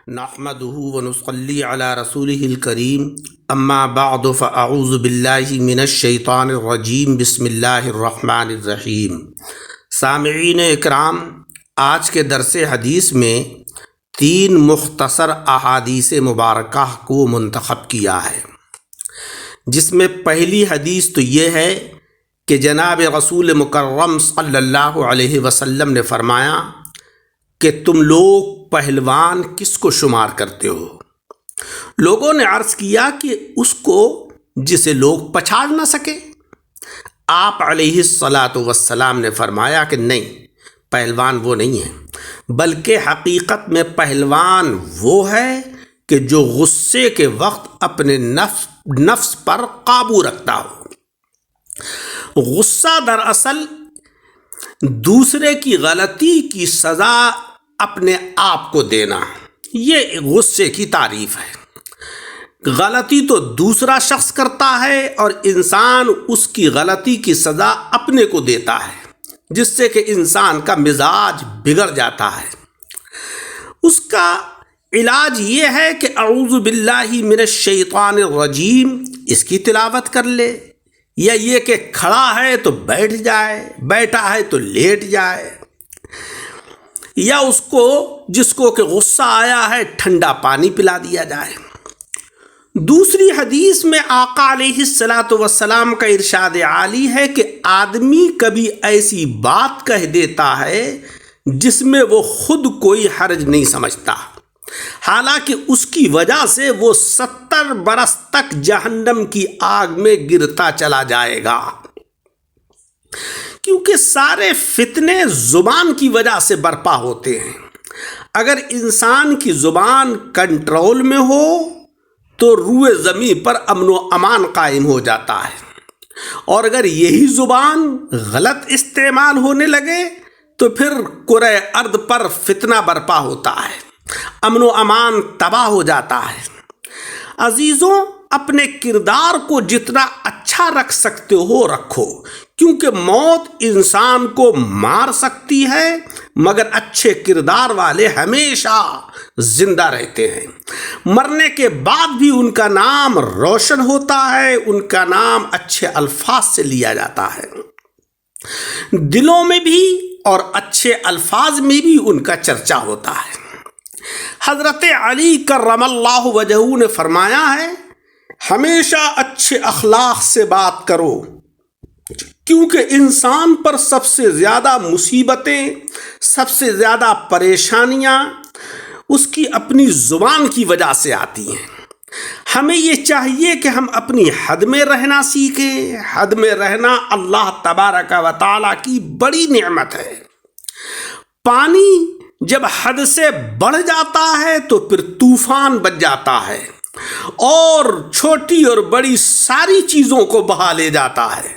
نحمده ونصلي على رسوله الكريم اما بعد فاعوذ باللہ من الشیطان الرجیم بسم اللہ الرحمن الرحیم۔ سامعین اکرام، آج کے درس حدیث میں 3 مختصر احادیث مبارکہ کو منتخب کیا ہے، جس میں پہلی حدیث تو یہ ہے کہ جناب رسول مکرم صلی اللہ علیہ وسلم نے فرمایا کہ تم لوگ پہلوان کس کو شمار کرتے ہو؟ لوگوں نے عرض کیا کہ اس کو جسے لوگ پچھاڑ نہ سکے۔ آپ علیہ الصلاۃ والسلام نے فرمایا کہ نہیں، پہلوان وہ نہیں ہے، بلکہ حقیقت میں پہلوان وہ ہے کہ جو غصے کے وقت اپنے نفس پر قابو رکھتا ہو۔ غصہ دراصل دوسرے کی غلطی کی سزا اپنے آپ کو دینا، یہ غصے کی تعریف ہے۔ غلطی تو دوسرا شخص کرتا ہے اور انسان اس کی غلطی کی سزا اپنے کو دیتا ہے، جس سے کہ انسان کا مزاج بگڑ جاتا ہے۔ اس کا علاج یہ ہے کہ اعوذ باللہ من الشیطان الرجیم اس کی تلاوت کر لے، یا یہ کہ کھڑا ہے تو بیٹھ جائے، بیٹھا ہے تو لیٹ جائے، یا اس کو جس کو کہ غصہ آیا ہے ٹھنڈا پانی پلا دیا جائے۔ دوسری حدیث میں آقا علیہ الصلاۃ والسلام کا ارشاد عالی ہے کہ آدمی کبھی ایسی بات کہہ دیتا ہے جس میں وہ خود کوئی حرج نہیں سمجھتا، حالانکہ اس کی وجہ سے وہ 70 برس تک جہنم کی آگ میں گرتا چلا جائے گا، کیونکہ سارے فتنے زبان کی وجہ سے برپا ہوتے ہیں۔ اگر انسان کی زبان کنٹرول میں ہو تو روئے زمین پر امن و امان قائم ہو جاتا ہے، اور اگر یہی زبان غلط استعمال ہونے لگے تو پھر کرۂ ارض پر فتنہ برپا ہوتا ہے، امن و امان تباہ ہو جاتا ہے۔ عزیزوں، اپنے کردار کو جتنا اچھا رکھ سکتے ہو رکھو، کیونکہ موت انسان کو مار سکتی ہے مگر اچھے کردار والے ہمیشہ زندہ رہتے ہیں۔ مرنے کے بعد بھی ان کا نام روشن ہوتا ہے، ان کا نام اچھے الفاظ سے لیا جاتا ہے، دلوں میں بھی اور اچھے الفاظ میں بھی ان کا چرچا ہوتا ہے۔ حضرت علی کرم اللہ وجہہ نے فرمایا ہے، ہمیشہ اچھے اخلاق سے بات کرو، کیونکہ انسان پر سب سے زیادہ مصیبتیں، سب سے زیادہ پریشانیاں اس کی اپنی زبان کی وجہ سے آتی ہیں۔ ہمیں یہ چاہیے کہ ہم اپنی حد میں رہنا سیکھیں۔ حد میں رہنا اللہ تبارک و تعالیٰ کی بڑی نعمت ہے۔ پانی جب حد سے بڑھ جاتا ہے تو پھر طوفان بن جاتا ہے اور چھوٹی اور بڑی ساری چیزوں کو بہا لے جاتا ہے،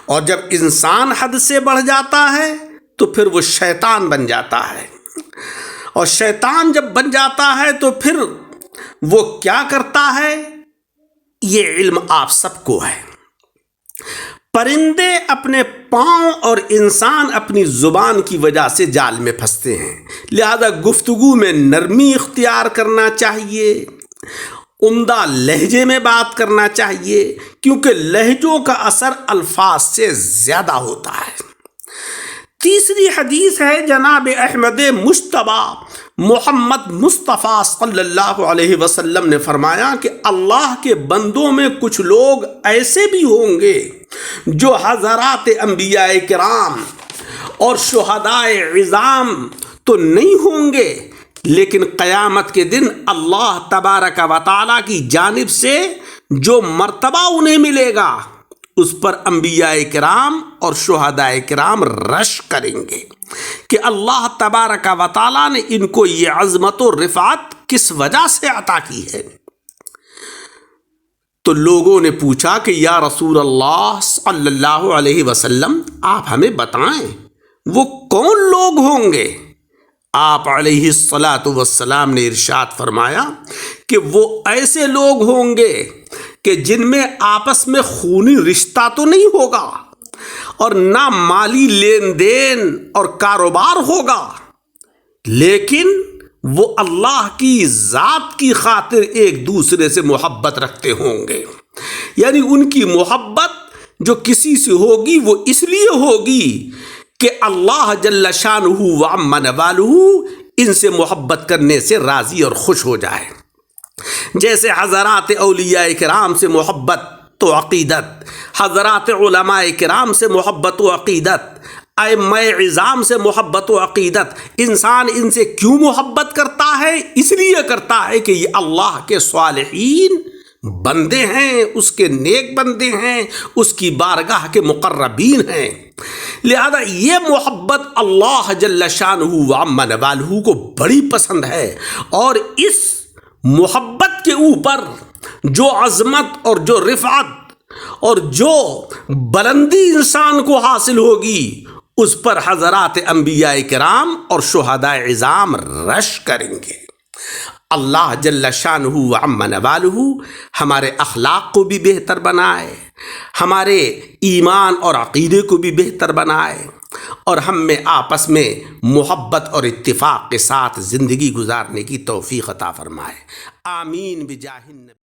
اور جب انسان حد سے بڑھ جاتا ہے تو پھر وہ شیطان بن جاتا ہے، اور شیطان جب بن جاتا ہے تو پھر وہ کیا کرتا ہے، یہ علم آپ سب کو ہے۔ پرندے اپنے پاؤں اور انسان اپنی زبان کی وجہ سے جال میں پھنستے ہیں، لہذا گفتگو میں نرمی اختیار کرنا چاہیے، عمدہ لہجے میں بات کرنا چاہیے، کیونکہ لہجوں کا اثر الفاظ سے زیادہ ہوتا ہے۔ تیسری حدیث ہے جناب احمد مجتبیٰ محمد مصطفیٰ صلی اللہ علیہ وسلم نے فرمایا کہ اللہ کے بندوں میں کچھ لوگ ایسے بھی ہوں گے جو حضرات انبیاء کرام اور شہداء عظام تو نہیں ہوں گے، لیکن قیامت کے دن اللہ تبارک و تعالیٰ کی جانب سے جو مرتبہ انہیں ملے گا اس پر انبیاء کرام اور شہداء کرام رش کریں گے کہ اللہ تبارک و تعالیٰ نے ان کو یہ عظمت و رفعت کس وجہ سے عطا کی ہے۔ تو لوگوں نے پوچھا کہ یا رسول اللہ صلی اللہ علیہ وسلم، آپ ہمیں بتائیں وہ کون لوگ ہوں گے؟ آپ علیہ الصلاۃ والسلام نے ارشاد فرمایا کہ وہ ایسے لوگ ہوں گے کہ جن میں آپس میں خونی رشتہ تو نہیں ہوگا اور نہ مالی لین دین اور کاروبار ہوگا، لیکن وہ اللہ کی ذات کی خاطر ایک دوسرے سے محبت رکھتے ہوں گے. یعنی ان کی محبت جو کسی سے ہوگی وہ اس لیے ہوگی کہ اللہ جل شانہ و عم نوالہ ان سے محبت کرنے سے راضی اور خوش ہو جائے. جیسے حضرات اولیاء کرام سے محبت تو عقیدت، حضرات علماء کرام سے محبت و عقیدت، ائمہ اعظام سے محبت و عقیدت. انسان ان سے کیوں محبت کرتا ہے؟ اس لیے کرتا ہے کہ یہ اللہ کے صالحین بندے ہیں، اس کے نیک بندے ہیں، اس کی بارگاہ کے مقربین ہیں. لہذا یہ محبت اللہ جل شانہ و عم نوالہ کو بڑی پسند ہے، اور اس محبت کے اوپر جو عظمت اور جو رفعت اور جو بلندی انسان کو حاصل ہوگی اس پر حضرات انبیاء کرام اور شہداء عظام رش کریں گے. اللہ جل شانہ و عم نوالہ ہمارے اخلاق کو بھی بہتر بنائے، ہمارے ایمان اور عقیدے کو بھی بہتر بنائے، اور ہم میں آپس میں محبت اور اتفاق کے ساتھ زندگی گزارنے کی توفیق عطا فرمائے. آمین بجاہ النبی.